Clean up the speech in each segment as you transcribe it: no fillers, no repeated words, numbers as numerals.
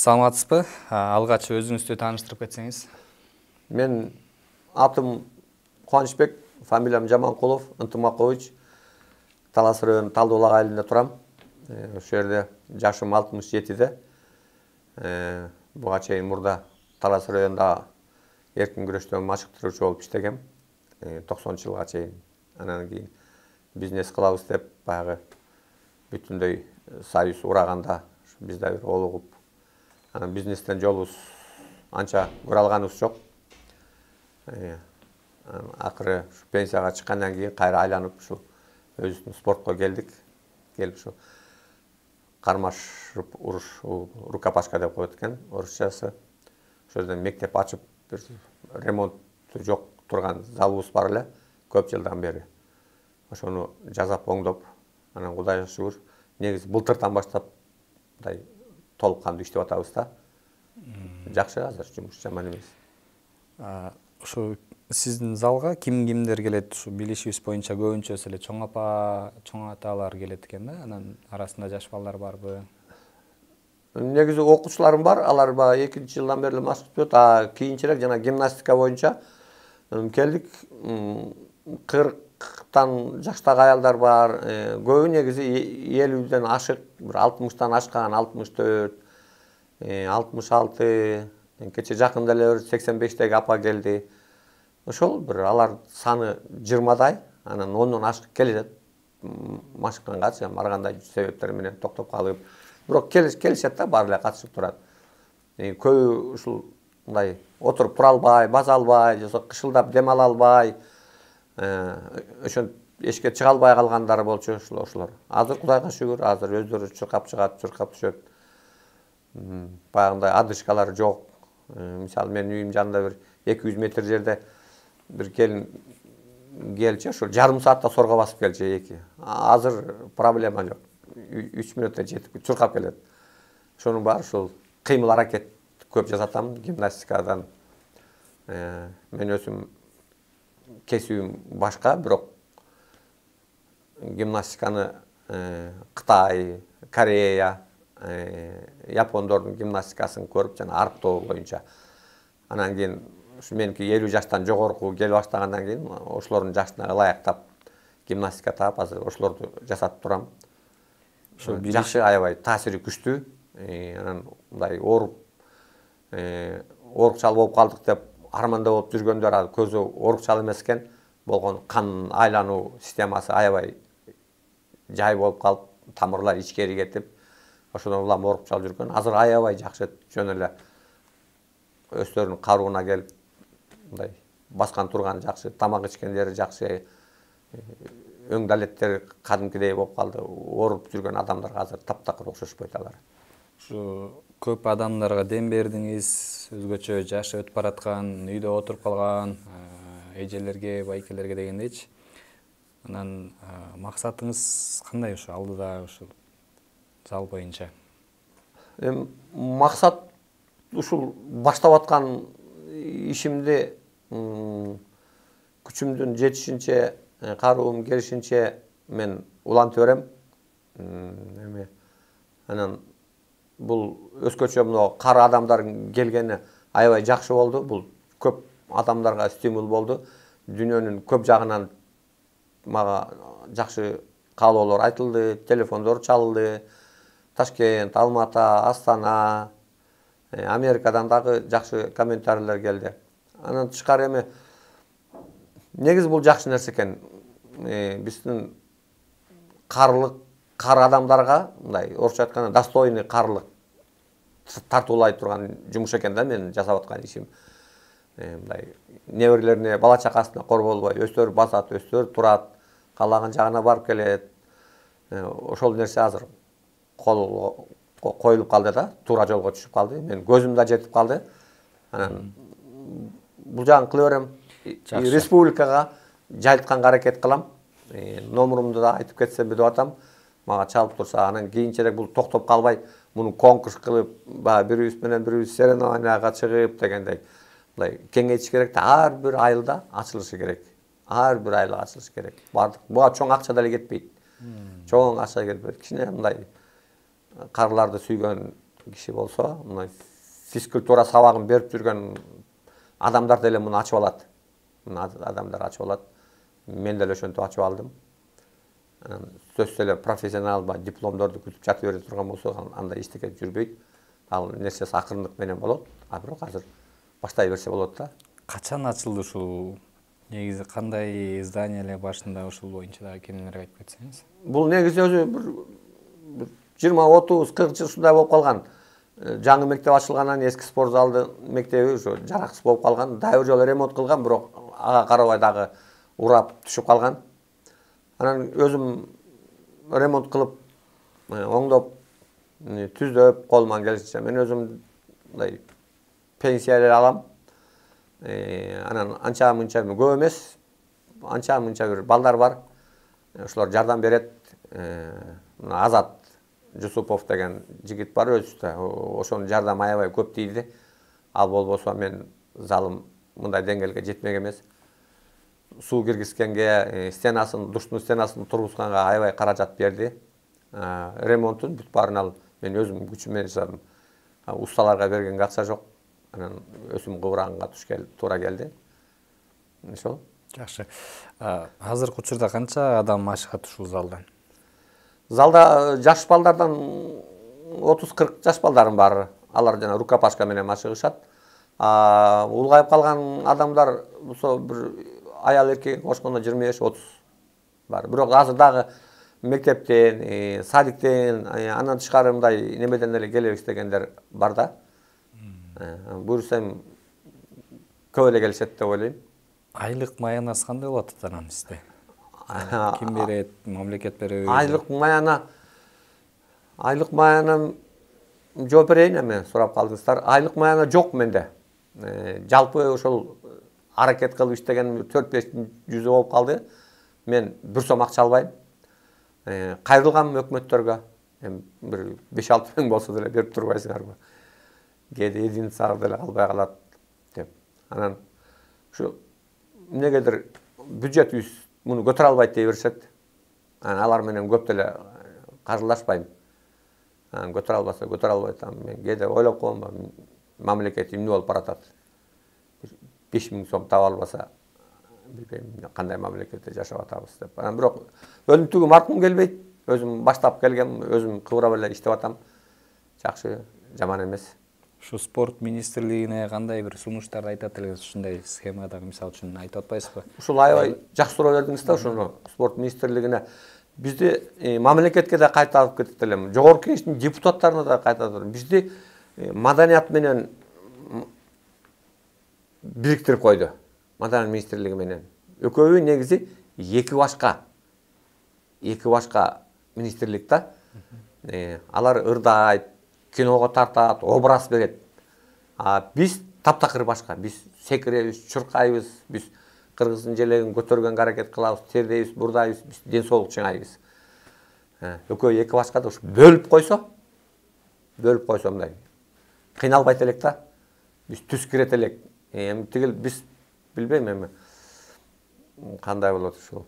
Саламатсызбы? Алгач өзүңүздү тааныштырып кетсеңиз. Мен атым Кубанычбек, фамилиям Жаманкулов, Ынтымакович. Талас району Талдыбулак айылында турам. Ошол жерде жашым 67-де. Буга чейин мурда Талас районунда эркин күрөштөн машыктыруучу болуп иштегем. 90-жылга чейин. Анан кийин бизнес кылабыз деп баягы бүтүндөй союз ураганда биз да бир олугуп, анан бизнестен жолубуз анча көрө алганыбыз жок. Акыры пенсияга чыккандан кийин кайра айланып ушу өзүбүздүн спортко келдик. Келип ушу кармаш уруш, рукопашка деп коет экен орусчасы. Ошол жерден мектеп ачып, бир ремонту жок турган залыбыз бар эле көп жылдан бери. Ошону жасап оңдоп, анан Кудайга шүгүр, негизи былтырдан баштап мындай толук кандуу иштеп атабыз да. Жакшы азыр жумуш жаман эмес. Ушу сиздин залга кимдер келет? Ушу билишибиз боюнча көбүнчөсү эле чоң апа, чоң аталар келет экен да. Анан арасында жаш балдар барбы? Негизи окуучуларым бар, алар баягы 2-жылдан бери машыктап атат. Кийинчерээк жана гимнастика боюнча келдик. 40-тан жаштагы аялдар бар. Көбү негизи 50-ден ашык, бир 60-тан ашкан, 64, 66, кече жакында эле 85-теги апа келди. Ошол бир алар саны 20-дай, анан 10дон ашык келет. Машыккангачы, ар кандай себептер менен токтоп калып. Бирок келишет да, баары эле катышып турат. Көбү ушул мындай отуруп тура албай, баса албай, же кышылдап дем ала албай, ошентип эшикке чыга албай калгандар болчу ошолор. Азыр Кудайга шүгүр, азыр өздөрү чуркап чыгат, чуркап түшөт. Баягындай адышкалар жок. Мисалы менин үйүм жанында бир 200 метр жерде бир келин келчү, ошол жарым саатта сорго басып келчү эки. Азыр проблема жок. 3 мүнөттө жетип чуркап келет. Ошонун баары ушул кыймыл аракет көп жасатам гимнастикадан. Мен өзүм кесибим башка, бирок гимнастиканы Кытай, Корея, Япондордун гимнастикасын көрүп жана арыктоо боюнча. Анан кийин меники 50 жаштан жогорку келе баштагандан кийин ошолордун жашына ылайыктап гимнастика таап, азыр ошолорду жасатып турам. Жакшы, аябай таасири күчтүү. Анан мындай оорукчал болуп калдык деп арманда болуп жүргөндөр көзү оорукчал эмес экен. Болгон кан айлануу системасы аябай жай болуп калып, тамырлар ичкери кетип, ошондон улам оорукчал жүргөн. Азыр аябай жакшы, жөн эле өздөрүнүн карууна келип, мындай баскан турган жакшы, тамак ичкендери жакшы, өң далеттери кадимкидей болуп калды. Ооруп жүргөн адамдарга азыр таптакыр окшошпойт алар. Ушу көп адамдарга дем бердиңиз, өзгөчө жашы өтүп бараткан, үйдө отуруп калган эжелерге, байкелерге дегендейчи. Анан максатыңыз кандай ушу алдыда ушул зал боюнча? Максат ушул баштап аткан ишимди күчүмдүн жетишинче, каруум келишинче мен улантып берем. Анан бул өзгөчө мына кары адамдардын келгени аябай жакшы болду. Бул көп адамдарга стимул болду. Дүйнөнүн көп жагынан мага жакшы каалоолор айтылды, телефондор чалынды. Ташкент, Алматы, Астана, Америкадан дагы жакшы комментарийлер келди. Анан тышкары эми негизи бул жакшы нерсе экен. Биздин кары адамдарга мындай орусча айтканда достойный карылык тартуулай турган жумуш экен да менин жасап аткан ишим. Мындай неберелерине, бала чакасына корболбой, өздөрү басат, өздөрү турат, каалаган жагына барып келет. Ошол нерсе азыр коюлуп калды да, туура жолго түшүп калды. Мен көзүм да жетип калды. Анан бул жагын кыла берем. Республикага жайылтканга аракет кылам. Номурумду да айтып кетсем деп атам. Мага чалып турса, анан кийинчерээк бул токтоп калбай, муну конкурс кылып, бирибиз менен бирибиз соревнованияга чыгып дегендей. Мындай кеңейтиш керек да, ар бир айылда ачылышы керек. Ар бир айылда ачылышы керек. Бардык. Буга чоң акча деле кетпейт. Чоң акча кетпейт. Кичине мындай карларды сүйгөн киши болсо мына физкультура сабагын берип жүргөн адамдар деле муну ачып алат. Мына адамдар ачып алат. Мен деле ошентип ачып алдым. Сөзсүз эле профессионал дипломдорду күтүп жатып бере турган болсо анда эчтеке жүрбөйт. Ал нерсеси акырындык менен болот. А бирок азыр баштай берсе болот да. Качан ачылды ушул? Негизи кандай зданиялер башында ушул боюнча дагы кеңирээк айтып кетсеңиз? Бул негизи өзү бир 20-30-40 жыл ушундай болуп калган. Жаңы мектеп ачылгандан эски спорт залды мектеби ушу жараксыз болуп калган. Дагы бир жолу ремонт кылган, бирок ага карабай дагы урап түшүп калган. Анан өзүм ремонт кылып, оңдоп, түздөп колуман келишинче мен өзүм мындай пенсия алам. Анан анча мынча көп эмес, анча мынча бир балдар бар. Ошолор жардам берет. Азат Жусупов деген жигит бар өзүстө. Ошонун жардамы аябай көп тийди. Ал болбосо мен залым мындай деңгээлге жетмек эмес. Суу киргизгенге, стенасын, душтун стенасын тургузганга аябай каражат берди. Ремонтун бүт баарын ал мен өзүм күчүм менен жасадым. Усталарга бергенге акча жок. Анан өзүм кыбыранга туура келди. Ошол. Жакшы. Азыркы учурда канча адам машыгат ушул залдан? Залда жаш балдардан 30-40 жаш балдарым бар. Алар жана рукопашка менен машыгышат. Улгайып калган адамдар болсо бир аял эркек кошкондо 25-30 бар. Бирок азыр дагы мектептен, садиктен, андан тышкары мындай немеден эле келебиз дегендер бар да. Буюрсам көп эле келишет деп ойлойм. Айлык маянасы кандай болот атанан сизде? Ким берет? Мамлекет береби? Айлык маяна жооп берейин эми сурап калдыңыздар. Айлык маяна жок менде. Жалпы ошол аракет кылып иштеген 4-5 жүзү болуп калды. Мен бир сом акча албайм. Кайрылгам өкмөттөргө. Бир 5-6 миң болсо деле берип турбайсыңарбы? Кээде единица деле калбай калат деп. Анан ушу эмнегедир бюджетибиз муну көтөрө албайт дей беришет. Алар менен көп деле каржылашпайм. Көтөрө албаса көтөрө албайт. Мен кээде ойлоп коем, мамлекет эмне болуп баратат. 5 миң сом таба албаса, билбейм кандай мамлекетте жашап атабыз деп. Бирок өлүмтүгүм арткым келбейт. Өзүм баштап келгем, өзүм кыбырап эле иштеп атам. Жакшы, жаман эмес. Ушу спорт министрлигине кандай бир сунуштарды айтат элеңиз, ушундай схемадагы мисалы үчүн айтып атпайсызбы? Ушул аябай жакшы суроо бердиңиз да, ошону спорт министрлигине. Бизди мамлекетке да кайта алып кетет элем. Жогорку кеңештин депутаттарына да кайта алып. Бизди маданият менен бириктирип койду. Маданият министрлиги менен. Экөөбү негизи эки башка министрлик да. Алар ырдайт, киного тартат, образ берет. Биз таптакыр башка. Биз секиребиз, чуркайбыз, биз кыргыздын желегин көтөргөнгө аракет кылабыз, тердейбиз, бурдайбыз, биз ден соолук чыңайбыз. Экөө эки башка да ушу бөлүп койсо мындай кыйналбайт элек да. Биз түз кирет элек. Тигил биз билбейм эми кандай болот ушул.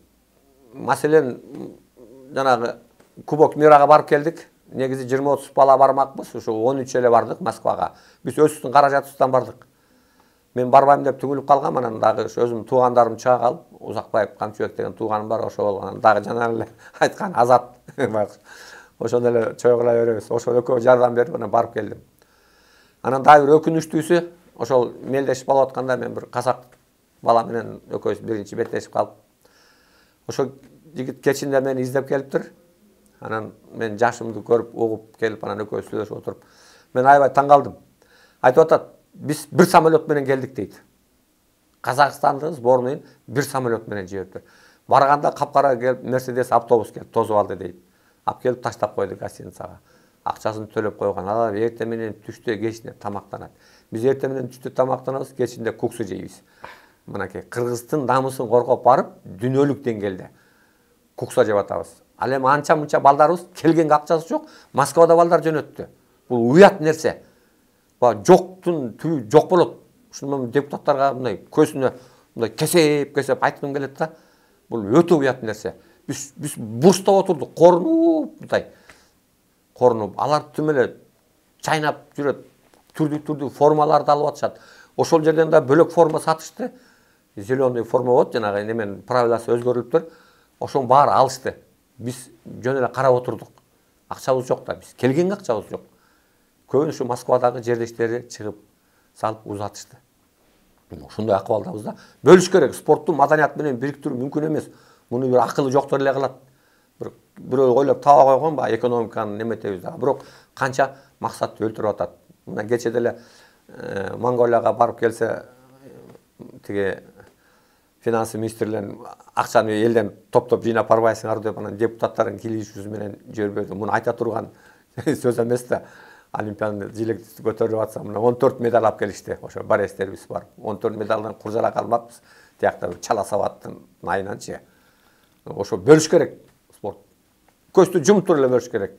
Маселен, жанагы Кубок Мирага барып келдик. Негизи 20-30 бала бармакпыз, ушу 13 эле бардык Москвага. Биз өзүбүздүн каражатыбыздан бардык. Мен барбайм деп түңүлүп калгам, анан дагы өзүм туугандарым чыга калып, Узакбаев Камчыбек деген тууганым бар, ошол анан дагы жана эле айткан Азат. Ошондо эле чойгула беребиз. Ошол экөө жардам берип анан барып келдим. Анан дагы бир өкүнүчтүүсү, ошол мелдешип болуп атканда мен бир казак бала менен экөөбүз биринчи беттешип калып, ошол жигит кечинде мени издеп келиптир. Анан мен жашымды көрүп, угуп келип, анан экөөбүз сүйлөшүп отуруп, мен аябай таң калдым. Айтып атат, биз бир самолет менен келдик дейт. Казакстандын сборныйын бир самолет менен жибериптир. Барганда капкара келип, Мерседес автобус келип тосуп алды дейт. Алып келип таштап койду гостиницага. Акчасын төлөп койгон. Алар эртең менен түштө кечинде тамактанат. Биз эртең менен түштө тамактанабыз, кечинде куксу жейбиз. Мынакей кыргыздын намысын коргоп барып, дүйнөлүк деңгээлде кукса жеп атабыз. Ал эми анча мынча балдарыбыз келгенге акчасы жок, Москвада балдар жөнөттү. Бул уят нерсе. Жоктун түбү жок болот. Ушуну депутаттарга мындай көзүнө мындай кесеп айткым келет да. Бул өтө уят нерсе. Биз бурчта отурдук, корунуп, мындай. Корунуп, алар түм эле чайнап жүрөт, түрдүү формаларды алып атышат. Ошол жерден да бөлөк форма сатышты. Зеленый форма болот, жанагы немен правиласы өзгөрүлүптүр. Ошонун баары алышты. Биз жөн эле карап отурдук. Акчабыз жок да, биз келгенге акчабыз жок. Көбүн ушу Москвадагы жердештери чыгып салып узатышты. Ушундай акыбалдабыз да. Бөлүш керек. Спортту маданият менен бириктирүү мүмкүн эмес. Муну бир акылы жоктор эле кылат. Бирөө ойлоп таба койгон ба экономиканы неметебиз да. Бирок канча максатты өлтүрүп атат. Мына кече деле Монголияга барып келсе, тиги финансы министрлерин акчаны элден топтоп жыйнап барбайсыңар деп анан депутаттардын кийлигишүүсү менен жибербеди. Муну айта турган сөз эмес да. Олимпиаданы жилекти көтөрүп атса, мына 14 медаль алып келишти. Ошо барестербиз бар. 14 медалдан куржара калмаппыз. Тиякта бир чала сабаттын айынан-чы. Ошо бөлүш керек спорт. Көздү жумуп туруп эле бөлүш керек.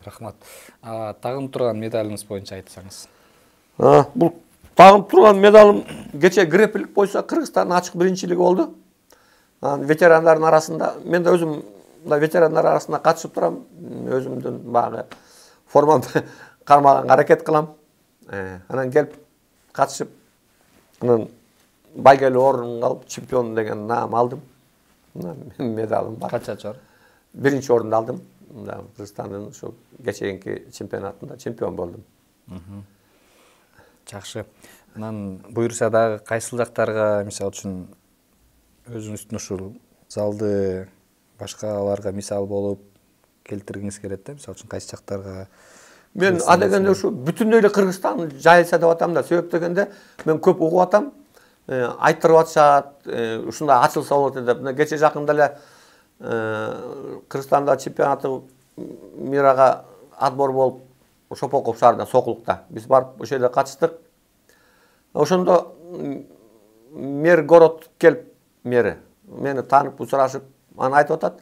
Рахмат. Тагынып турган медалыңыз боюнча айтсаңыз. Бул тагынып турган медалым кече грэпплинг боюнча Кыргызстандын ачык биринчилиги болду. Ветерандардын арасында, мен да өзүм ветерандар арасында катышып турам. Өзүмдүн багы формамды кармаганга аракет кылам. Анан келип катышып, анан байгелүү орун алып, чемпион деген наам алдым. Менин медалым бар. Канча жор? Биринчи орунду алдым. Кыргызстандын ушу кечеинки чемпионатында чемпион болдум. Жакшы. Анан буюрса дагы кайсыл жактарга, мисалы үчүн өзүңүздүн ушул залды башкаларга мисал болуп келтиргиңиз келет да? Мисалы үчүн кайсы жактарга? Мен адегенде ушу бүтүндөй эле Кыргызстан жайылса деп атам да. Себеп дегенде мен көп угуп атам. Айттырып атышат, ушундай ачылса болот деп. Мына кече жакында эле Кыргызстанда чемпионаты мирага отбор болуп, Шопоков шаарында Сокулукта. Биз барып ошол жерде катыштык. Ошондо мэр город келип, мэри мени таанып учурашып, аны айтып атат.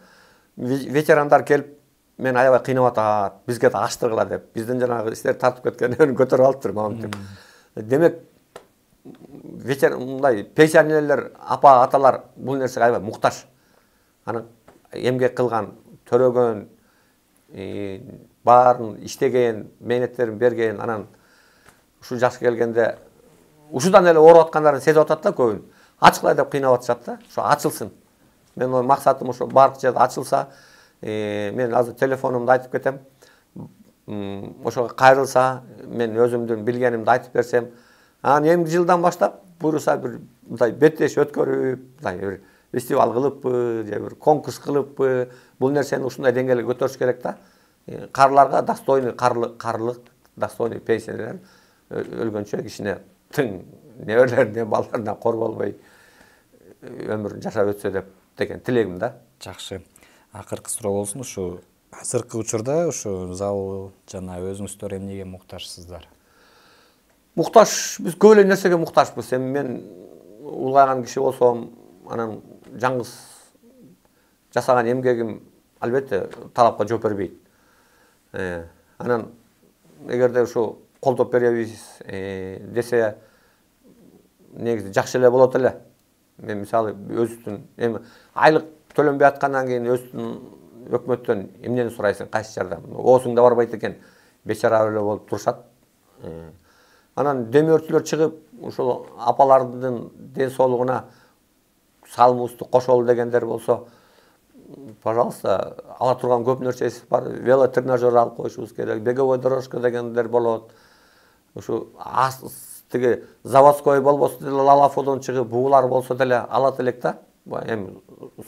Ветерандар келип, мени аябай кыйнап атат, бизге да аштыргыла деп. Биздин жанагы иштер тартып кеткенден көтөрүп алыптыр мамытып. Демек, мындай пенсионерлер, апа, аталар бул нерсеге аябай муктаж. Анан эмгек кылган, төрөгөн, баарын иштеген, мээнеттерин берген, анан ушу жаш келгенде ушудан эле ооруп аткандарын сезип атат да көбүн. Ачыклай деп кыйнап атышат да. Ошо ачылсын. Мен максатым ошо бардык жерде ачылса, мен азыр телефонумду айтып кетем. Ошого кайрылса, мен өзүмдүн билгенимди айтып берсем, анан эмки жылдан баштап буюрса бир мындай беттеш өткөрүп, мындай бир фестиваль кылыппы, же бир конкурс кылыппы, бул нерсени ушундай деңгээлге көтөрүш керек да. Карларга достойный карлык, достойный пенсиялар өлгөнчө кишине тың неберелеринен, балдарынан кор болбой өмүрүн жашап өтсө деген тилегим да. Жакшы. Акыркы суроо болсун, ушу азыркы учурда ушу зал жана өзүңүздөр эмнеге муктажсыздар? Муктаж, биз көп эле нерсеге муктажбыз. Эми мен улгайган киши болсом, анан жаңгыз жасаган эмгегим албетте талапка жооп бербейт. Анан эгерде ушу колдоп беребиз десе, негизи жакшы эле болот эле. Мен мисалы өзүбүздүн эми айлык төлөнбөй аткандан кийин өзүбүздүн өкмөттөн эмнени сурайсың, кайсы жардам? Оосуң да барбайт экен, бечара эле болуп турушат. Анан демөөрчүлөр чыгып, ушул апалардын ден соолугуна салымыбызды кошолу дегендер болсо, пожалуйста, ала турган көп нерсебиз бар. Велотренажер алып коюшубуз керек, беговой дорожка дегендер болот. Ушу тиги заводской болбосо деле Лалафодон чыгып, буулар болсо деле алат элек да. Эми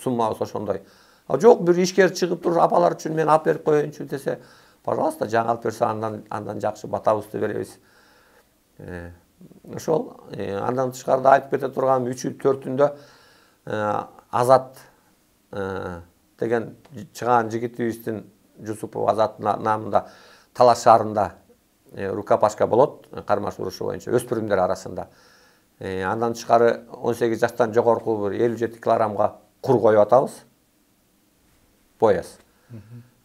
суммабыз ошондой. Жок, бир ишкер чыгып туруп апалар үчүн мен алып берип коеюнчу десе, пожалуйста, жаңы алып берсе андан жакшы батабызды беребиз. Ошол андан тышкарыда айтып кете турган 3-4-үндө Азат деген чыган жигитибиздин Жусупов Азат намында Талаш шаарында рукопашка болот, кармаш урушу боюнча өспүрүмдөр арасында. Андан тышкары 18 жаштан жогорку бир 57 килограммга кур коюп атабыз. Пояс.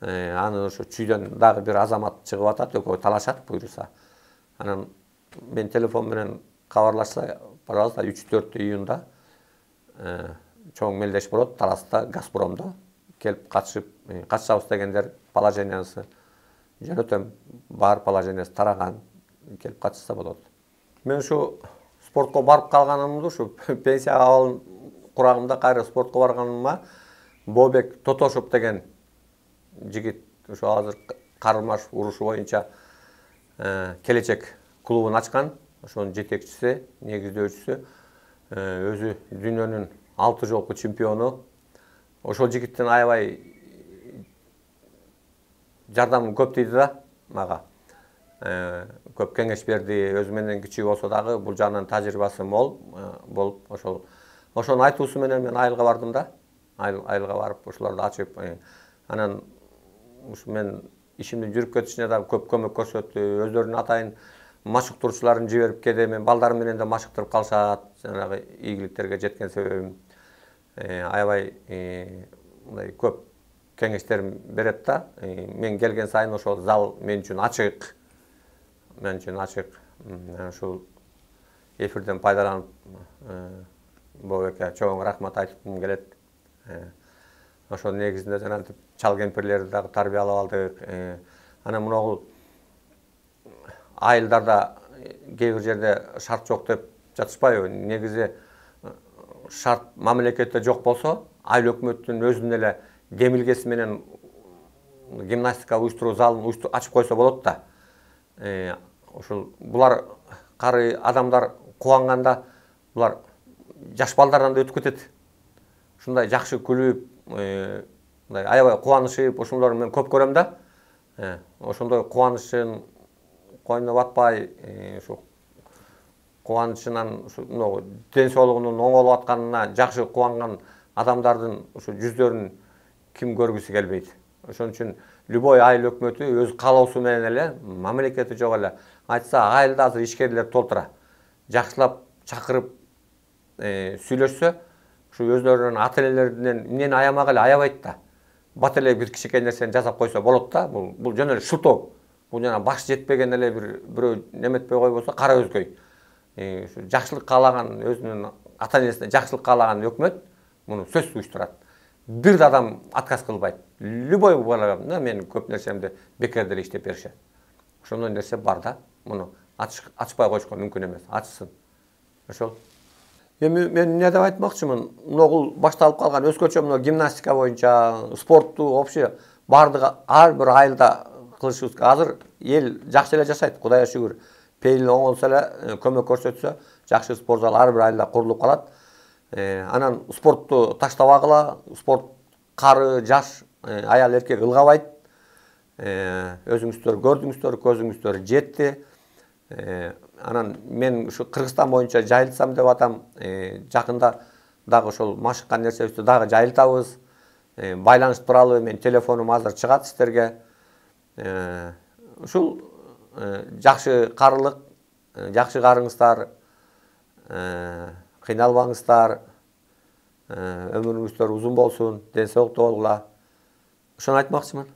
Аны ошо чүйдөн дагы бир азамат чыгып атат, экөө талашат буйруса. Анан мен телефон менен кабарлашса, пожалуйста, 3-4 июнда чоң мелдеш болот Таласта, Газпромдо келип катышып, катышабыз дегендер положениясы жөнөтөм, барып ала женес тараган келип катышса болот. Мен ушу спортко барып калганымды ушу пенсияга курагымда кайра спортко барганыма Бобек Тотошов деген жигит ушу азыр кармаш урушу боюнча келечек клубун ачкан. Ошонун жетекчиси, негиздөөчүсү, өзү дүйнөнүн 6 жолку чемпиону. Ошол жигиттин аябай жардамы көп тийди да мага. Көп кеңеш берди, өзү менден кичүү болсо дагы бул жагынан тажрыйбасы мол болуп, ошонун айтуусу менен мен айылга бардым да. Айылга барып, ошолорду ачып, анан ушу мен ишимдин жүрүп кетишине дагы көп көмөк көрсөттү. Өздөрүнүн атайын машыктыруучуларын жиберип келди. Мен балдарым менен да машыктырып калышат. Жанагы ийгиликтерге жеткен себебим аябай мындай көп кеңештерин берет да. Мен келген сайын ошол зал мен үчүн ачык. Мен үчүн ачык. Ушул эфирден пайдаланып Бобекке чоң рахмат айткым келет. Ошол негизинде жанагынтип чал кемпирлерди дагы тарбиялап алдык. Анан мунагу айылдарда кээ бир жерде шарт жок деп жатышпайбы? Негизи шарт мамлекетте жок болсо, айыл өкмөттүн өзүнүн эле демилгеси менен гимнастика уюштуруу залын ачып койсо болот да. Ушул булар кары адамдар кубанганда булар жаш балдардан да өтүп кетет. Ушундай жакшы күлүп, мындай аябай кубанышып, ошолорду мен көп көрөм да. Ошондой кубанычын койнуна батпай, ушу кубанычынан ушу ден соолугунун оңолуп атканына жакшы кубанган адамдардын ушу жүздөрүн ким көргүсү келбейт. Ошон үчүн любой айыл өкмөтү өз каалоосу менен эле, мамлекети жок эле айтса, айылда азыр ишкерлер толтура. Жакшылап чакырып сүйлөшсө, ушу өздөрүнүн ата энелеринен эмнени аямак эле аябайт да. Бат эле бир кичинекей нерсени жасап койсо болот да. Бул жөн эле шылтоо. Бул жана баш жетпеген эле бирөө неметпей койбосо кара өзгөй. Жакшылык каалаган, өзүнүн ата энесине жакшылык каалаган өкмөт муну сөзсүз уюштурат. Бир да адам отказ кылбайт. Любой бала мен көп нерсемди бекер деле иштеп беришет. Ошондой нерсе бар да. Муну ачпай коюшка мүмкүн эмес. Ачсын. Ошол. Эми мен эмне деп айтмакчымын? Могул башталып калган өзгөчө мына гимнастика боюнча, спортту вообще бардыгы ар бир айылда кылышыбыз. Азыр эл жакшы эле жашайт, Кудайга шүгүр. Пейили оңолсо эле, көмөк көрсөтсө, жакшы спорт зал ар бир айылда курулуп калат. Анан спортту таштабагыла, спорт кары, жаш, аял эркек ылгабайт. Өзүңүздөр көрдүңүздөр, көзүңүздөр жетти. Анан мен ушу Кыргызстан боюнча жайылтсам деп атам. Жакында дагы ошол машыккан нерсебизди дагы жайылтабыз. Байланыш тууралуу мен телефонум азыр чыгат сиздерге. Ушул жакшы карылык, жакшы карыңыздар, кыйналбаңыздар, өмүрүңүздөр узун болсун, ден соолуктуу болгула. Ошону айтмакчымын.